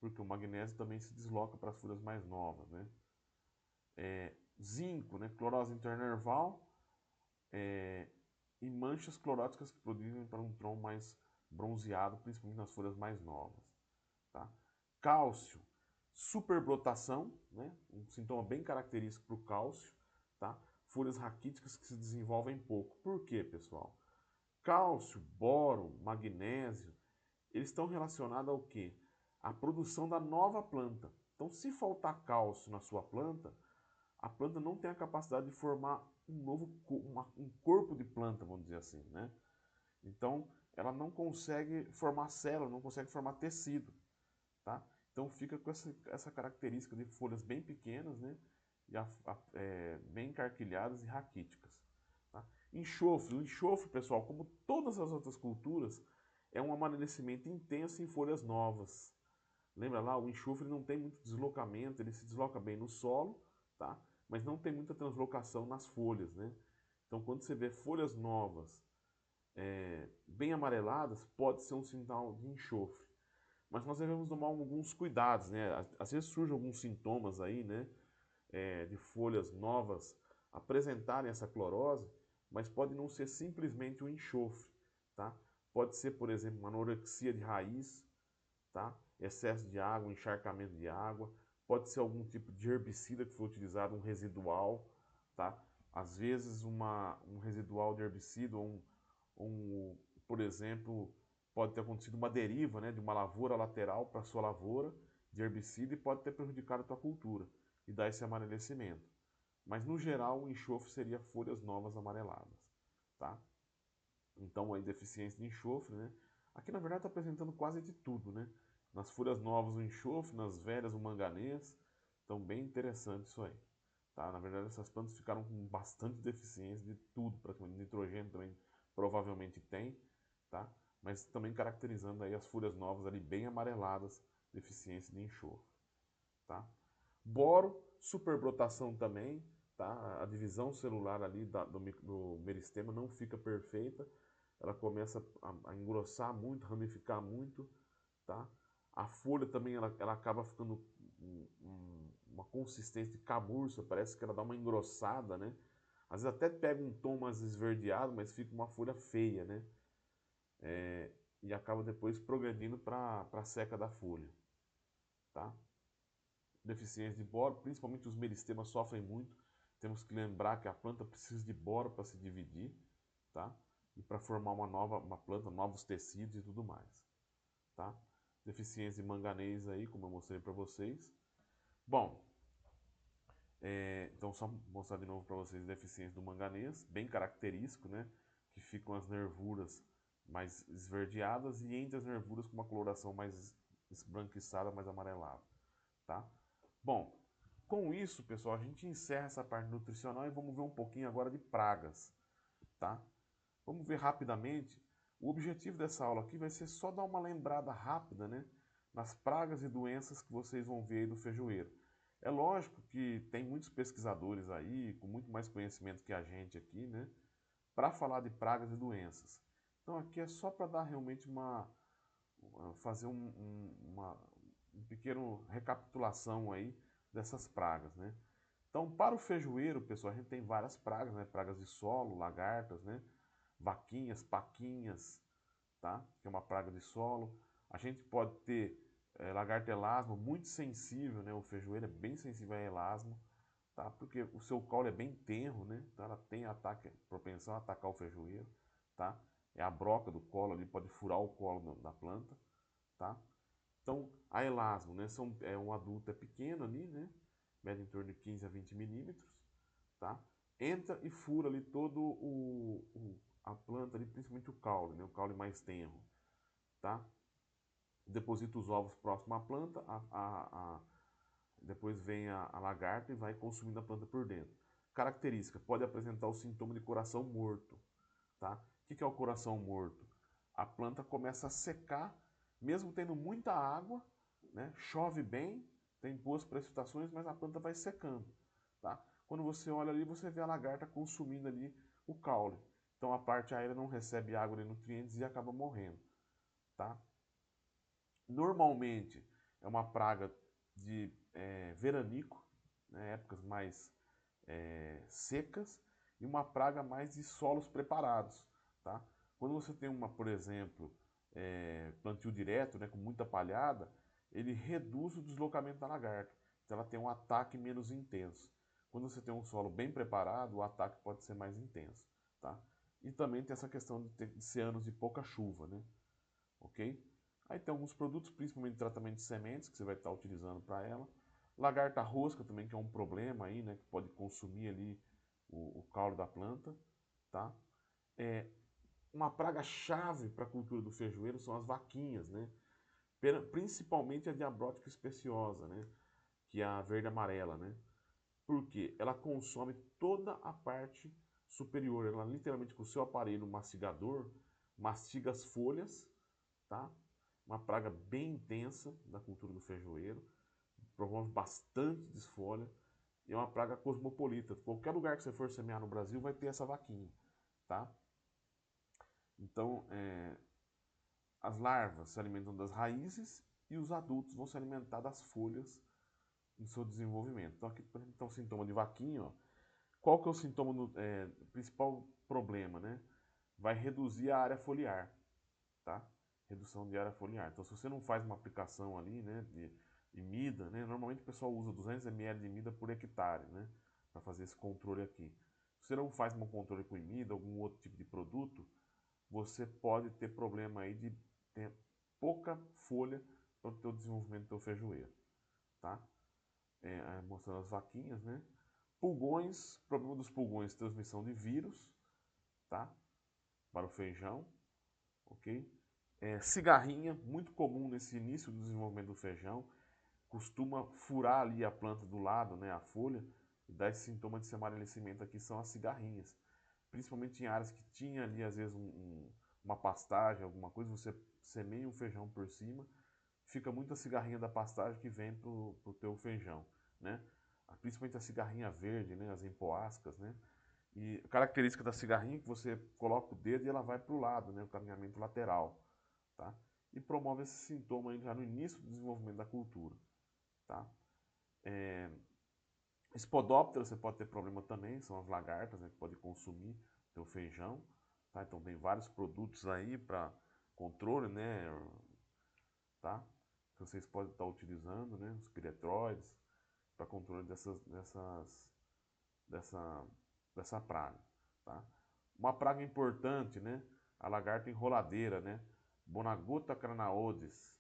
porque o magnésio também se desloca para as folhas mais novas, né? Zinco, né, clorose internerval, e manchas cloróticas que produzem para um tom mais bronzeado, principalmente nas folhas mais novas, tá? Cálcio, superbrotação, né? Um sintoma bem característico para o cálcio, tá? Folhas raquíticas que se desenvolvem pouco. Por quê, pessoal? Cálcio, boro, magnésio, eles estão relacionados ao quê? À produção da nova planta. Então, se faltar cálcio na sua planta, a planta não tem a capacidade de formar um corpo de planta, vamos dizer assim, né? Então, ela não consegue formar célula, não consegue formar tecido, tá? Então, fica com essa característica de folhas bem pequenas, né? E bem encarquilhadas e raquíticas, tá? Enxofre. O enxofre, pessoal, como todas as outras culturas, é um amadurecimento intenso em folhas novas. Lembra lá, o enxofre não tem muito deslocamento, ele se desloca bem no solo, tá? Mas não tem muita translocação nas folhas, né? Então, quando você vê folhas novas bem amareladas, pode ser um sinal de enxofre. Mas nós devemos tomar alguns cuidados, né? Às vezes surgem alguns sintomas aí, né? De folhas novas apresentarem essa clorose, mas pode não ser simplesmente o enxofre, tá? Pode ser, por exemplo, uma anorexia de raiz, tá? Excesso de água, encharcamento de água, pode ser algum tipo de herbicida que foi utilizado, um residual, tá? Às vezes um residual de herbicida, por exemplo, pode ter acontecido uma deriva, né, de uma lavoura lateral para a sua lavoura de herbicida e pode ter prejudicado a tua cultura e dar esse amarelecimento. Mas no geral o enxofre seria folhas novas amareladas, tá? Então, aí, deficiência de enxofre, né? Aqui, na verdade, está apresentando quase de tudo, né? Nas folhas novas, o enxofre, nas velhas, o manganês. Então, bem interessante isso aí. Tá? Na verdade, essas plantas ficaram com bastante deficiência de tudo, praticamente. Nitrogênio também provavelmente tem, tá? Mas também caracterizando aí as folhas novas ali bem amareladas, deficiência de enxofre, tá? Boro, superbrotação também, tá? A divisão celular ali do meristema não fica perfeita, ela começa a engrossar muito, ramificar muito, tá? A folha também ela acaba ficando uma consistência de camurça, parece que ela dá uma engrossada, né? Às vezes até pega um tom mais esverdeado, mas fica uma folha feia, né? E acaba depois progredindo para a seca da folha, tá? Deficiência de boro, principalmente os meristemas sofrem muito. Temos que lembrar que a planta precisa de boro para se dividir, tá? E para formar uma planta, novos tecidos e tudo mais, tá? Deficiência de manganês aí, como eu mostrei para vocês. Bom, então só mostrar de novo para vocês a deficiência do manganês, bem característico, né? Que ficam as nervuras mais esverdeadas e entre as nervuras com uma coloração mais esbranquiçada, mais amarelada, tá? Bom, com isso, pessoal, a gente encerra essa parte nutricional e vamos ver um pouquinho agora de pragas, tá? Vamos ver rapidamente. O objetivo dessa aula aqui vai ser só dar uma lembrada rápida, né, nas pragas e doenças que vocês vão ver aí do feijoeiro. É lógico que tem muitos pesquisadores aí, com muito mais conhecimento que a gente aqui, né, para falar de pragas e doenças. Então aqui é só para dar realmente fazer um pequeno recapitulação aí dessas pragas, né? Então, para o feijoeiro, pessoal, a gente tem várias pragas, né? Pragas de solo, lagartas, né? Vaquinhas, paquinhas, tá? Que é uma praga de solo. A gente pode ter lagarto elasmo, muito sensível, né? O feijoeiro é bem sensível a elasmo, tá? Porque o seu caule é bem tenro, né? Então ela tem propensão a atacar o feijoeiro, tá? é a broca do colo ali, pode furar o colo da planta, tá? Então, a elasmo, né, um adulto é pequeno ali, né, mede em torno de 15 a 20 milímetros, tá? Entra e fura ali todo a planta ali, principalmente o caule, né, o caule mais tenro, tá? Deposita os ovos próximo à planta, depois vem a lagarta e vai consumindo a planta por dentro. Característica, pode apresentar o sintoma de coração morto, tá? O que é o coração morto? A planta começa a secar, mesmo tendo muita água, né? Chove bem, tem boas precipitações, mas a planta vai secando, tá? Quando você olha ali, você vê a lagarta consumindo ali o caule. Então a parte aérea não recebe água nem nutrientes e acaba morrendo, tá? Normalmente é uma praga de veranico, né? Épocas mais secas, e uma praga mais de solos preparados, tá? Quando você tem uma, por exemplo, plantio direto, né, com muita palhada, ele reduz o deslocamento da lagarta, então ela tem um ataque menos intenso. Quando você tem um solo bem preparado, o ataque pode ser mais intenso, tá? E também tem essa questão de ser anos de pouca chuva, né? Ok? Aí tem alguns produtos, principalmente de tratamento de sementes, que você vai estar utilizando para ela. Lagarta rosca também, que é um problema aí, né? Que pode consumir ali o caule da planta, tá? É, uma praga chave para a cultura do feijoeiro são as vaquinhas, né? Principalmente a diabrótica especiosa, né? Que é a verde amarela, né? Porque ela consome toda a parte superior. Ela literalmente com o seu aparelho mastigador mastiga as folhas, tá? Uma praga bem intensa da cultura do feijoeiro, promove bastante desfolha e é uma praga cosmopolita. Qualquer lugar que você for semear no Brasil vai ter essa vaquinha, tá? Então, as larvas se alimentam das raízes e os adultos vão se alimentar das folhas no seu desenvolvimento. Então, aqui, por exemplo, está o sintoma de vaquinha, ó. Qual que é o sintoma, principal problema, né? Vai reduzir a área foliar, tá? Redução de área foliar. Então, se você não faz uma aplicação ali, né, de mida, né, normalmente o pessoal usa 200 ml de mida por hectare, né, para fazer esse controle aqui. Se você não faz um controle com imida, algum outro tipo de produto, você pode ter problema aí de ter pouca folha para o teu desenvolvimento do teu feijoeiro, tá? Mostrando as vaquinhas, né? Pulgões, problema dos pulgões, transmissão de vírus, tá? Para o feijão, ok? Cigarrinha, muito comum nesse início do desenvolvimento do feijão, costuma furar ali a planta do lado, né, a folha, e dá esse sintoma de amarelecimento aqui, são as cigarrinhas. Principalmente em áreas que tinha ali, às vezes, uma pastagem, alguma coisa, você semeia um feijão por cima, fica muita cigarrinha da pastagem que vem pro teu feijão, né? Principalmente a cigarrinha verde, né, as empoascas, né? E a característica da cigarrinha é que você coloca o dedo e ela vai para o lado, né, o caminhamento lateral, tá? E promove esse sintoma aí já no início do desenvolvimento da cultura, tá? Espodóptera você pode ter problema também, são as lagartas, né, que podem consumir teu feijão, tá? Então tem vários produtos aí para controle, né, tá? Que vocês podem estar utilizando, né, os piretroides, para controle dessa, dessa praga, tá? Uma praga importante, né? A lagarta enroladeira, né? Bonagota cranaodes,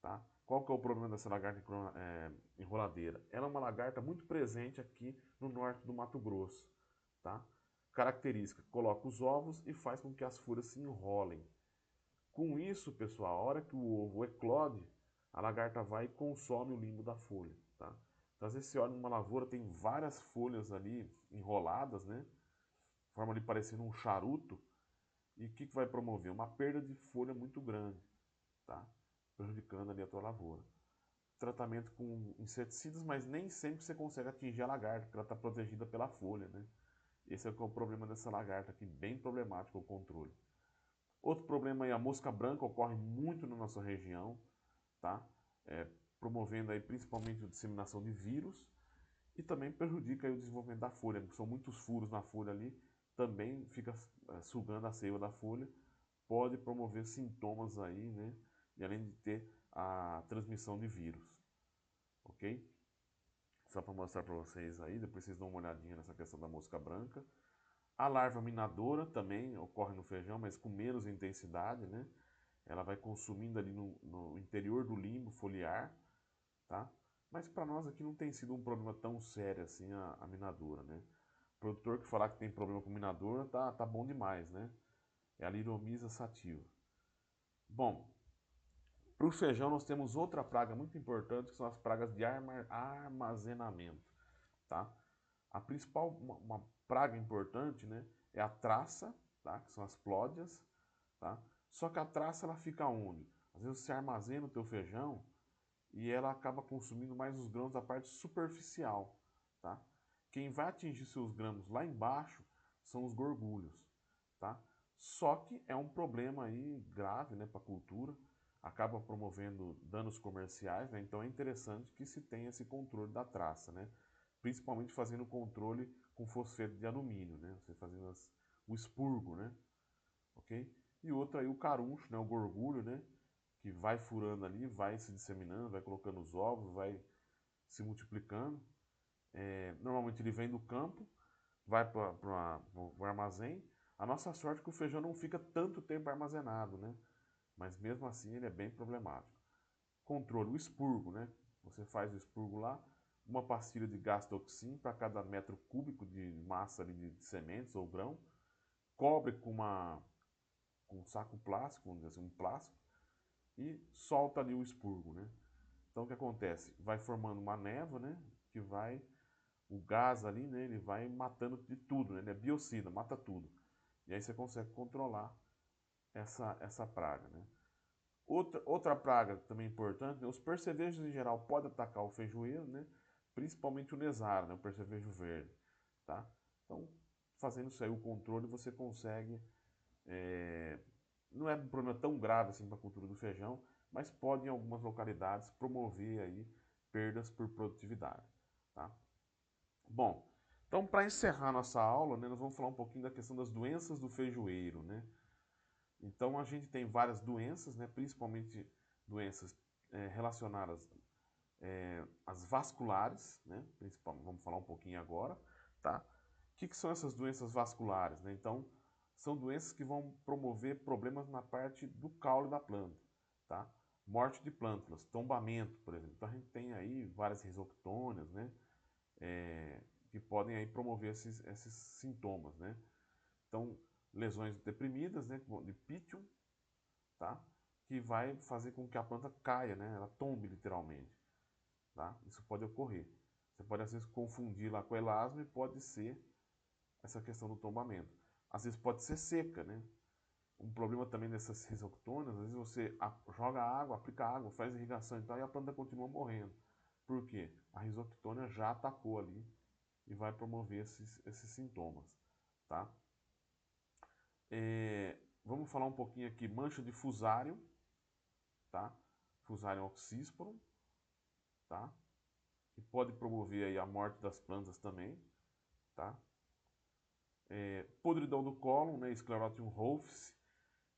tá? Qual que é o problema dessa lagarta enroladeira? Ela é uma lagarta muito presente aqui no norte do Mato Grosso, tá? Característica, coloca os ovos e faz com que as folhas se enrolem. Com isso, pessoal, a hora que o ovo eclode, a lagarta vai e consome o limbo da folha, tá? Então, às vezes você olha numa lavoura, tem várias folhas ali enroladas, né? Forma ali parecendo um charuto. E o que vai promover? Uma perda de folha muito grande, tá? Prejudicando ali a tua lavoura. Tratamento com inseticidas, mas nem sempre você consegue atingir a lagarta, porque ela está protegida pela folha, né? Esse é o problema dessa lagarta aqui, bem problemático o controle. Outro problema aí, a mosca branca ocorre muito na nossa região, tá? Promovendo aí principalmente a disseminação de vírus e também prejudica aí o desenvolvimento da folha, porque são muitos furos na folha ali, também fica sugando a seiva da folha, pode promover sintomas aí, né? E além de ter a transmissão de vírus, ok? Só para mostrar para vocês aí, depois vocês dão uma olhadinha nessa questão da mosca branca. A larva minadora também ocorre no feijão, mas com menos intensidade, né? Ela vai consumindo ali no interior do limbo foliar, tá? Mas para nós aqui não tem sido um problema tão sério assim a minadora, né? O produtor que falar que tem problema com minadora tá bom demais, né? É a Liromyza sativa. Bom, para o feijão nós temos outra praga muito importante, que são as pragas de armazenamento, tá? A principal uma praga importante, né, é a traça, tá? Que são as plódias, tá? Só que a traça ela fica onde? Às vezes você armazena o teu feijão e ela acaba consumindo mais os grãos da parte superficial, tá? Quem vai atingir seus grãos lá embaixo são os gorgulhos, tá? Só que é um problema aí grave, né, para a cultura, acaba promovendo danos comerciais, né? Então é interessante que se tenha esse controle da traça, né? Principalmente fazendo o controle com fosfeto de alumínio, né? Você fazendo o expurgo, né? Ok? E outro aí o caruncho, né? O gorgulho, né? Que vai furando ali, vai se disseminando, vai colocando os ovos, vai se multiplicando. Normalmente ele vem do campo, vai para o armazém. A nossa sorte é que o feijão não fica tanto tempo armazenado, né? Mas mesmo assim ele é bem problemático. Controle, o expurgo, né? Você faz o expurgo lá, uma pastilha de gastoxin para cada metro cúbico de massa ali de sementes ou grão, cobre com um saco plástico, vamos dizer assim, um plástico, e solta ali o expurgo, né? Então o que acontece? Vai formando uma névoa, né? Que vai, o gás ali, né? Ele vai matando de tudo, né? Ele é biocida, mata tudo. E aí você consegue controlar essa praga, né? Outra praga também importante, né? Os percevejos em geral podem atacar o feijoeiro, né? Principalmente o nesaro, né? O percevejo verde, tá? Então, fazendo isso aí, o controle, você consegue. Não é um problema tão grave assim para a cultura do feijão, mas pode em algumas localidades promover aí perdas por produtividade, tá? Bom, então para encerrar nossa aula, né, nós vamos falar um pouquinho da questão das doenças do feijoeiro, né? Então a gente tem várias doenças, né, principalmente doenças relacionadas às vasculares, né? Principalmente, vamos falar um pouquinho agora, tá? O que são essas doenças vasculares, né? Então são doenças que vão promover problemas na parte do caule da planta, tá? Morte de plântulas, tombamento, por exemplo. Então a gente tem aí várias risoctônias, né? Que podem aí promover esses sintomas, né? Então, lesões deprimidas, né? De pítio, tá? Que vai fazer com que a planta caia, né? Ela tombe literalmente, tá? Isso pode ocorrer. Você pode às vezes confundir lá com elasma e pode ser essa questão do tombamento. Às vezes pode ser seca, né? Um problema também dessas risoctônias, às vezes você joga água, aplica água, faz irrigação e tal, e a planta continua morrendo. Por quê? A risoctônia já atacou ali e vai promover esses sintomas, tá? Vamos falar um pouquinho aqui, mancha de fusário, tá? Fusarium oxysporum, tá? Que pode promover aí a morte das plantas também, tá? Podridão do cólon, né? Sclerotium rufus,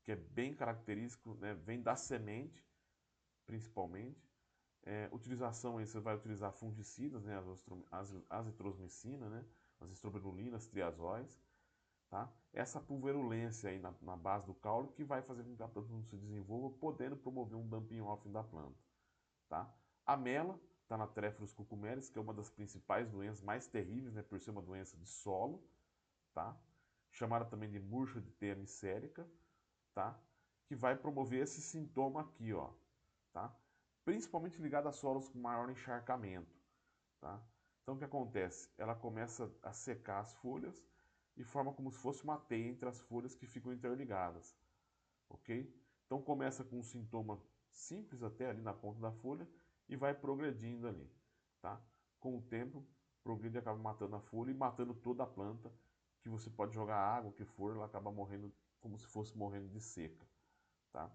que é bem característico, né? Vem da semente, principalmente. Utilização aí, você vai utilizar fungicidas, né? As azitromicina, né? As estrobilulinas, triazóis, tá? Essa pulverulência aí na base do caule que vai fazer com que a planta não se desenvolva, podendo promover um dumping off da planta, tá? A mela está na Trephorus cucumeris, que é uma das principais doenças mais terríveis, né? Por ser uma doença de solo, tá? Chamada também de murcha de teia micérica, tá? Que vai promover esse sintoma aqui, ó, tá? Principalmente ligado a solos com maior encharcamento, tá? Então o que acontece? Ela começa a secar as folhas e forma como se fosse uma teia entre as folhas que ficam interligadas, ok? Então começa com um sintoma simples até ali na ponta da folha e vai progredindo ali, tá? Com o tempo, progride e acaba matando a folha e matando toda a planta, que você pode jogar água, o que for, ela acaba morrendo como se fosse morrendo de seca, tá?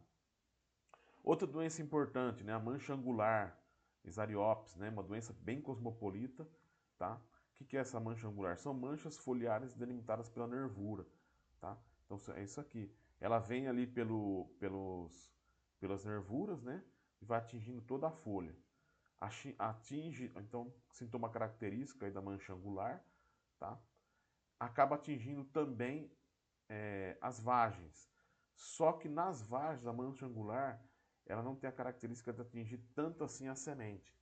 Outra doença importante, né, a mancha angular, Esariops, né, uma doença bem cosmopolita, tá? O que é essa mancha angular? São manchas foliares delimitadas pela nervura, tá? Então é isso aqui. Ela vem ali pelas nervuras, né, e vai atingindo toda a folha. Atinge, então, sintoma característico aí da mancha angular, tá? acaba atingindo também as vagens. Só que nas vagens, a mancha angular, ela não tem a característica de atingir tanto assim a semente,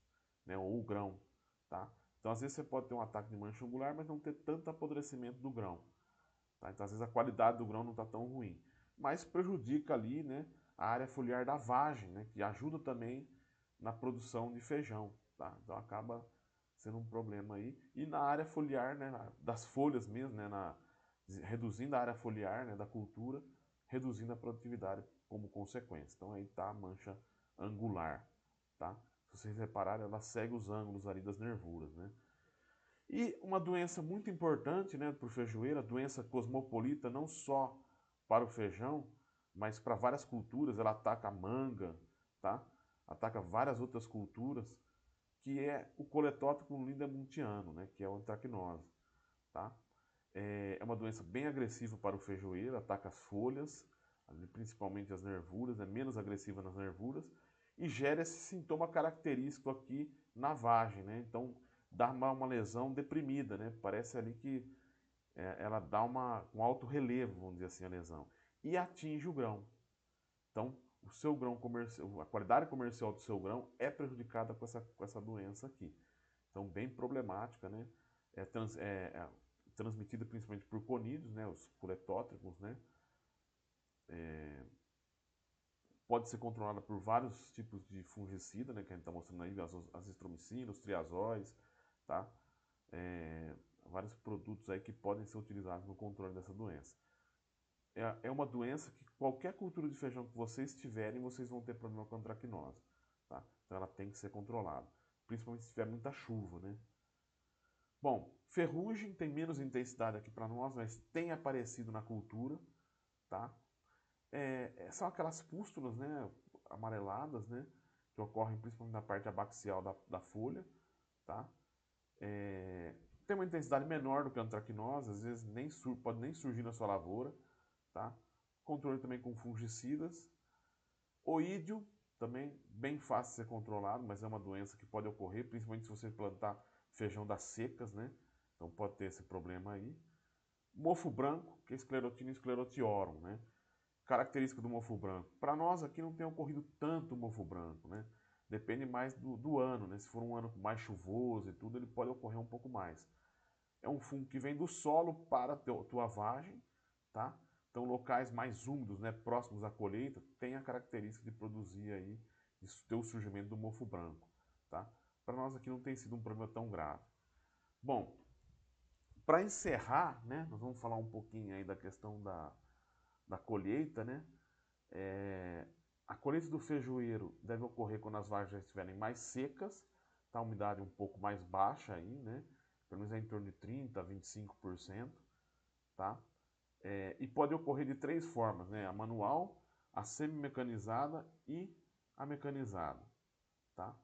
né, ou o grão, tá? Então, às vezes você pode ter um ataque de mancha angular, mas não ter tanto apodrecimento do grão, tá? Então, às vezes a qualidade do grão não está tão ruim, mas prejudica ali, né, a área foliar da vagem, né, que ajuda também na produção de feijão, tá? Então acaba sendo um problema aí. E na área foliar, né, das folhas mesmo, né, reduzindo a área foliar, né, da cultura, reduzindo a produtividade como consequência. Então aí está a mancha angular, tá? Se vocês repararem, ela segue os ângulos ali das nervuras, né? E uma doença muito importante, né, para o feijoeiro, a doença cosmopolita, não só para o feijão, mas para várias culturas, ela ataca a manga, tá? Ataca várias outras culturas, que é o Coletótrico lindemuntiano, né, que é o antracnose, tá? É uma doença bem agressiva para o feijoeiro, ataca as folhas, principalmente as nervuras, é menos agressiva nas nervuras, e gera esse sintoma característico aqui na vagem, né? Então, dá uma lesão deprimida, né? Parece ali que ela dá um alto relevo, vamos dizer assim, a lesão. E atinge o grão. Então, o seu grão comercial, a qualidade comercial do seu grão é prejudicada com essa doença aqui. Então, bem problemática, né? É transmitida principalmente por conídeos, né? Os coletótricos, né? Pode ser controlada por vários tipos de fungicida, né? Que a gente está mostrando aí, as azitromicinas, os triazóis, tá? É, vários produtos aí que podem ser utilizados no controle dessa doença. É uma doença que qualquer cultura de feijão que vocês tiverem, vocês vão ter problema com antracnose, tá? Então ela tem que ser controlada, principalmente se tiver muita chuva, né? Bom, ferrugem tem menos intensidade aqui para nós, mas tem aparecido na cultura, tá? São aquelas pústulas, né, amareladas, né, que ocorrem principalmente na parte abaxial da folha, tá? Tem uma intensidade menor do que a antracnose, às vezes pode nem surgir na sua lavoura, tá? Controle também com fungicidas. Oídio, também bem fácil de ser controlado, mas é uma doença que pode ocorrer, principalmente se você plantar feijão das secas, né? Então pode ter esse problema aí. Mofo branco, que é Sclerotinia sclerotiorum, né? Característica do mofo branco. Para nós aqui não tem ocorrido tanto mofo branco, né? Depende mais do ano, né? Se for um ano mais chuvoso e tudo, ele pode ocorrer um pouco mais. É um fungo que vem do solo para a tua vagem, tá? Então, locais mais úmidos, né, próximos à colheita, tem a característica de produzir aí, de ter o surgimento do mofo branco, tá? Para nós aqui não tem sido um problema tão grave. Bom, para encerrar, né, nós vamos falar um pouquinho aí da questão da colheita, né? A colheita do feijoeiro deve ocorrer quando as vagens já estiverem mais secas, tá? A umidade um pouco mais baixa aí, né? Pelo menos é em torno de 30% a 25%, tá? E pode ocorrer de três formas, né? A manual, a semi-mecanizada e a mecanizada, tá?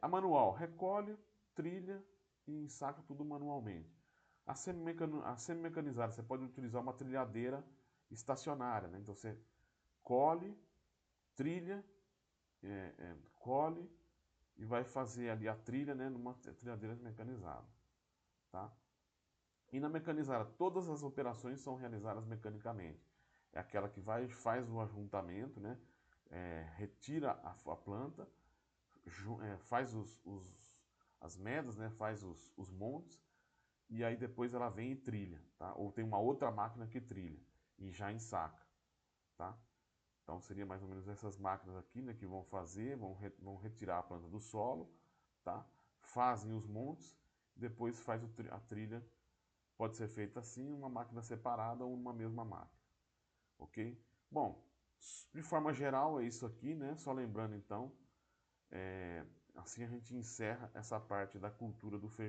A manual recolhe, trilha e ensaca tudo manualmente. A semi-mecanizada, você pode utilizar uma trilhadeira estacionária, né? Então você colhe, trilha, colhe e vai fazer ali a trilha, né, numa trilhadeira mecanizada, tá? E na mecanizada, todas as operações são realizadas mecanicamente. É aquela que faz o ajuntamento, né? Retira a planta, faz as medas, né? Faz os montes, e aí depois ela vem e trilha, tá? Ou tem uma outra máquina que trilha e já ensaca, tá? Então seria mais ou menos essas máquinas aqui, né, que vão fazer, vão retirar a planta do solo, tá? Fazem os montes, depois faz a trilha. Pode ser feita assim, uma máquina separada ou numa mesma máquina, ok? Bom, de forma geral é isso aqui, né? Só lembrando então, assim a gente encerra essa parte da cultura do feijão.